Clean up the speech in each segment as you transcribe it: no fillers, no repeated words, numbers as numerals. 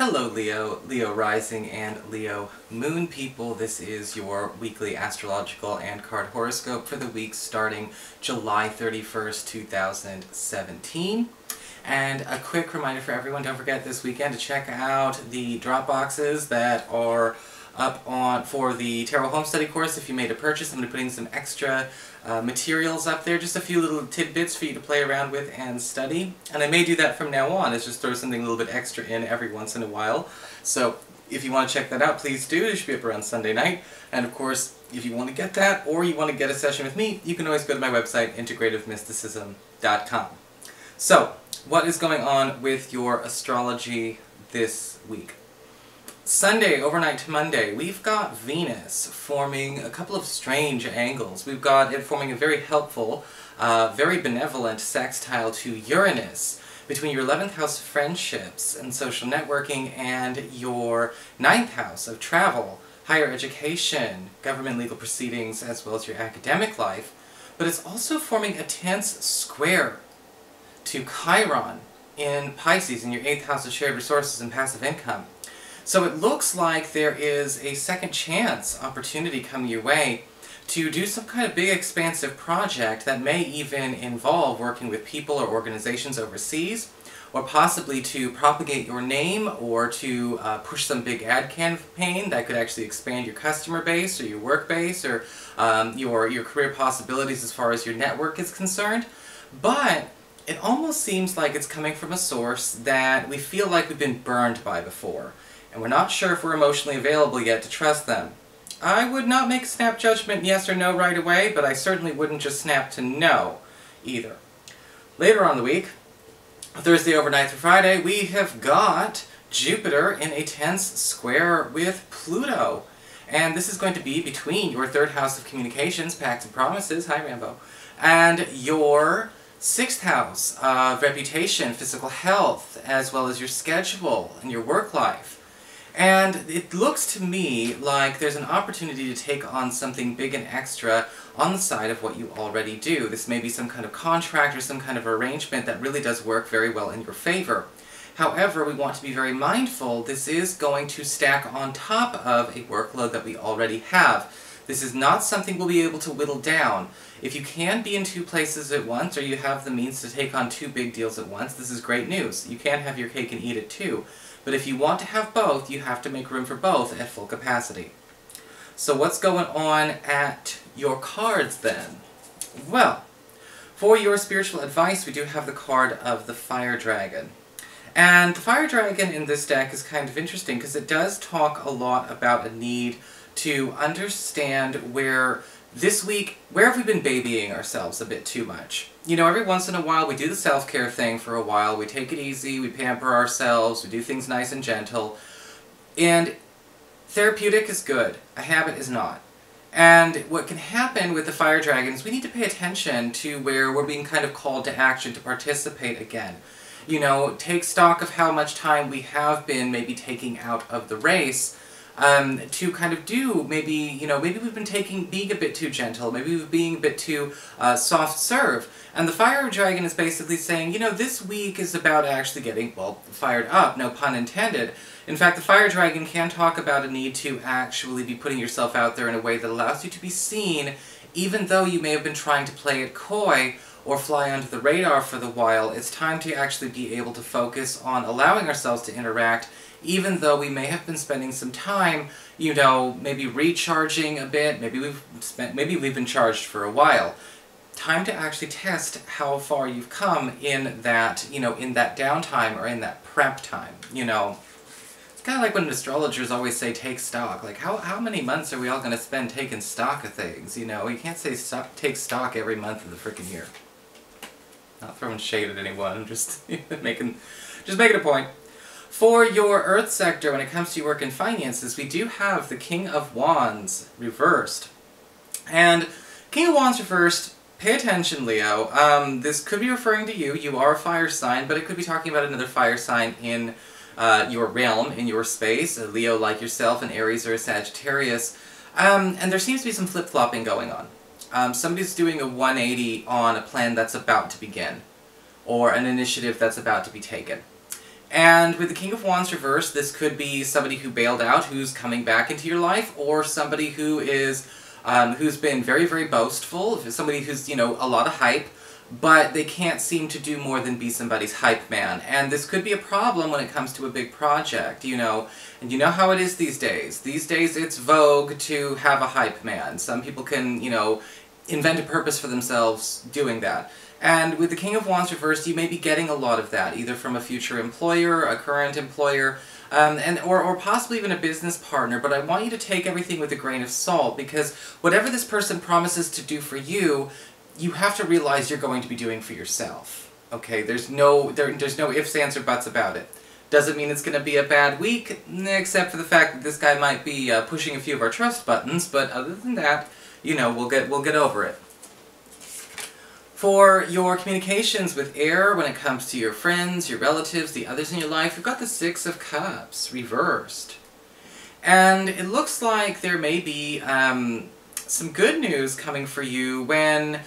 Hello Leo, Leo Rising and Leo Moon people. This is your weekly astrological and card horoscope for the week starting July 31st, 2017. And a quick reminder for everyone, don't forget this weekend to check out the drop boxes that are up on for the Tarot Home Study course. If you made a purchase, I'm going to be putting some extra materials up there, just a few little tidbits for you to play around with and study. And I may do that from now on, is just throw something a little bit extra in every once in a while. So if you want to check that out, please do. It should be up around Sunday night. And of course, if you want to get that, or you want to get a session with me, you can always go to my website, integrativemysticism.com. So, what is going on with your astrology this week? Sunday, overnight to Monday, we've got Venus forming a couple of strange angles. We've got it forming a very helpful, very benevolent sextile to Uranus between your 11th house of friendships and social networking and your 9th house of travel, higher education, government legal proceedings, as well as your academic life. But it's also forming a tense square to Chiron in Pisces, in your 8th house of shared resources and passive income. So it looks like there is a second chance opportunity coming your way to do some kind of big expansive project that may even involve working with people or organizations overseas, or possibly to propagate your name or to push some big ad campaign that could actually expand your customer base or your work base or your career possibilities as far as your network is concerned. But it almost seems like it's coming from a source that we feel like we've been burned by before, and we're not sure if we're emotionally available yet to trust them. I would not make a snap judgment yes or no right away, but I certainly wouldn't just snap to no either. Later on in the week, Thursday overnight through Friday, we have got Jupiter in a tense square with Pluto. And this is going to be between your 3rd house of communications, pacts and promises, hi Rambo, and your 6th house of reputation, physical health, as well as your schedule and your work life. And it looks to me like there's an opportunity to take on something big and extra on the side of what you already do. This may be some kind of contract or some kind of arrangement that really does work very well in your favor. However, we want to be very mindful this is going to stack on top of a workload that we already have. This is not something we'll be able to whittle down. If you can be in 2 places at once, or you have the means to take on 2 big deals at once, this is great news. You can have your cake and eat it too. But if you want to have both, you have to make room for both at full capacity. So what's going on at your cards then? Well, for your spiritual advice, we do have the card of the Fire Dragon. And the Fire Dragon in this deck is kind of interesting because it does talk a lot about a need to understand where this week, where have we been babying ourselves a bit too much? You know, every once in a while we do the self-care thing for a while, we take it easy, we pamper ourselves, we do things nice and gentle, and therapeutic is good, a habit is not. And what can happen with the Fire Dragon is we need to pay attention to where we're being kind of called to action to participate again. You know, take stock of how much time we have been maybe taking out of the race, to kind of do, maybe, you know, maybe we've been being a bit too gentle, maybe we're being a bit too soft serve. And the Fire Dragon is basically saying, you know, this week is about actually getting, well, fired up, no pun intended. In fact, the Fire Dragon can talk about a need to actually be putting yourself out there in a way that allows you to be seen, even though you may have been trying to play it coy or fly under the radar for the while. It's time to actually be able to focus on allowing ourselves to interact, even though we may have been spending some time, you know, maybe recharging a bit, maybe we've been charged for a while. Time to actually test how far you've come in that, you know, in that downtime or in that prep time, you know. It's kind of like when astrologers always say take stock. Like, how many months are we all going to spend taking stock of things, you know? You can't say take stock every month of the frickin' year. Not throwing shade at anyone, just making a point. For your Earth sector, when it comes to your work and finances, we do have the King of Wands reversed. And King of Wands reversed, pay attention, Leo. This could be referring to you. You are a fire sign, but it could be talking about another fire sign in your realm, in your space. A Leo like yourself, an Aries or a Sagittarius. And there seems to be some flip-flopping going on. Somebody's doing a 180 on a plan that's about to begin, or an initiative that's about to be taken. And with the King of Wands reversed, this could be somebody who bailed out, who's coming back into your life, or somebody who is, who's been very, very boastful, somebody who's, you know, a lot of hype, but they can't seem to do more than be somebody's hype man. And this could be a problem when it comes to a big project, you know. And you know how it is these days. These days it's vogue to have a hype man. Some people can, you know, invent a purpose for themselves doing that. And with the King of Wands reversed, you may be getting a lot of that, either from a future employer, a current employer, or possibly even a business partner. But I want you to take everything with a grain of salt, because whatever this person promises to do for you, you have to realize you're going to be doing for yourself. Okay, there's no ifs, ands, or buts about it. Doesn't mean it's going to be a bad week, except for the fact that this guy might be pushing a few of our trust buttons, but other than that, you know, we'll get over it. For your communications with air, when it comes to your friends, your relatives, the others in your life, we've got the Six of Cups reversed. And it looks like there may be some good news coming for you when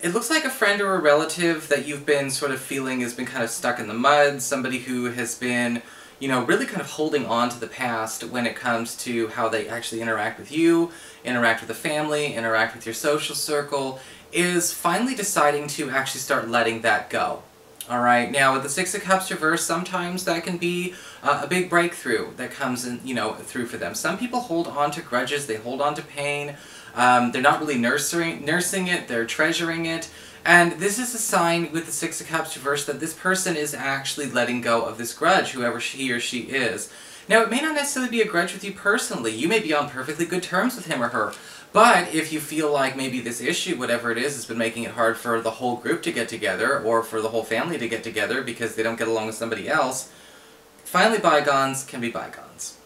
it looks like a friend or a relative that you've been sort of feeling has been kind of stuck in the mud, somebody who has been, you know, really kind of holding on to the past when it comes to how they actually interact with you, interact with the family, interact with your social circle, is finally deciding to actually start letting that go. Alright, now with the Six of Cups reversed, sometimes that can be a big breakthrough that comes in, you know, through for them. Some people hold on to grudges, they hold on to pain, they're not really nursing it, they're treasuring it. And this is a sign with the Six of Cups reversed that this person is actually letting go of this grudge, whoever he or she is. Now, it may not necessarily be a grudge with you personally. You may be on perfectly good terms with him or her. But if you feel like maybe this issue, whatever it is, has been making it hard for the whole group to get together, or for the whole family to get together because they don't get along with somebody else, finally bygones can be bygones.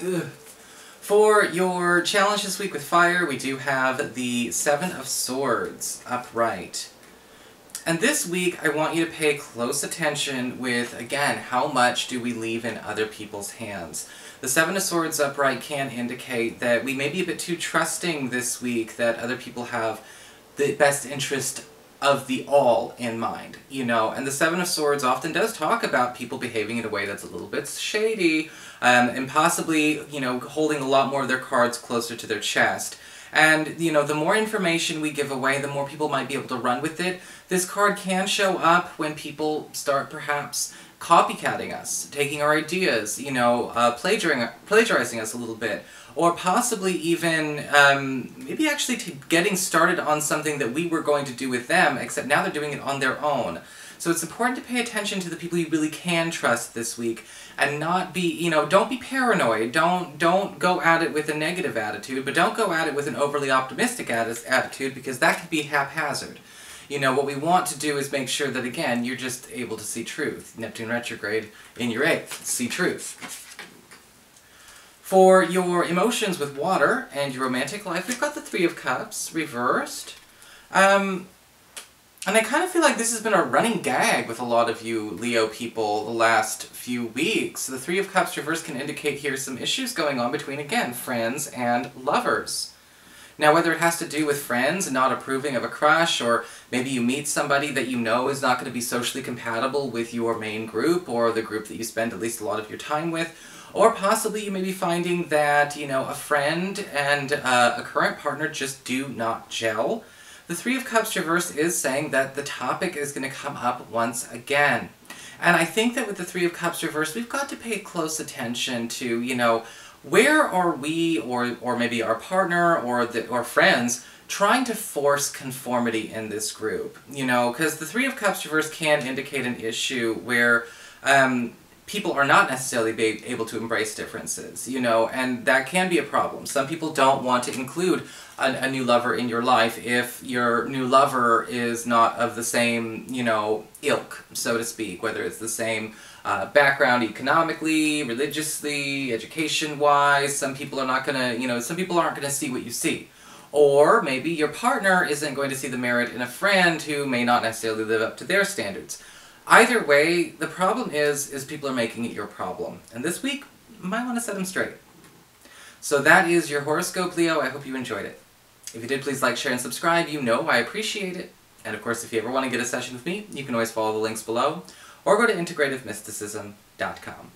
Ugh. For your challenge this week with fire, we do have the Seven of Swords upright. And this week, I want you to pay close attention with, again, how much do we leave in other people's hands. The Seven of Swords upright can indicate that we may be a bit too trusting this week, that other people have the best interest of the all in mind, you know. And the Seven of Swords often does talk about people behaving in a way that's a little bit shady, and possibly, you know, holding a lot more of their cards closer to their chest. And, you know, the more information we give away, the more people might be able to run with it. This card can show up when people start, perhaps, copycatting us, taking our ideas, you know, plagiarizing us a little bit. Or possibly even, maybe actually getting started on something that we were going to do with them, except now they're doing it on their own. So it's important to pay attention to the people you really can trust this week, and not be, you know, don't be paranoid, don't go at it with a negative attitude, but don't go at it with an overly optimistic attitude, because that could be haphazard. You know, what we want to do is make sure that, again, you're just able to see truth. Neptune retrograde in your 8th, see truth. For your emotions with water and your romantic life, we've got the Three of Cups reversed. And I kind of feel like this has been a running gag with a lot of you Leo people the last few weeks. The Three of Cups reversed can indicate here some issues going on between, again, friends and lovers. Now, whether it has to do with friends not approving of a crush, or maybe you meet somebody that you know is not going to be socially compatible with your main group, or the group that you spend at least a lot of your time with, or possibly you may be finding that, you know, a friend and a current partner just do not gel. The Three of Cups reversed is saying that the topic is going to come up once again. And I think that with the Three of Cups reversed, we've got to pay close attention to, you know, where are we, or maybe our partner or friends, trying to force conformity in this group? You know, because the Three of Cups reversed can indicate an issue where people are not necessarily able to embrace differences, you know, and that can be a problem. Some people don't want to include a new lover in your life if your new lover is not of the same, you know, ilk, so to speak, whether it's the same background economically, religiously, education-wise. Some people are not gonna, you know, some people aren't gonna see what you see. Or maybe your partner isn't going to see the merit in a friend who may not necessarily live up to their standards. Either way, the problem is people are making it your problem. And this week, you might want to set them straight. So that is your horoscope, Leo. I hope you enjoyed it. If you did, please like, share, and subscribe. You know I appreciate it. And of course, if you ever want to get a session with me, you can always follow the links below, or go to integrativemysticism.com.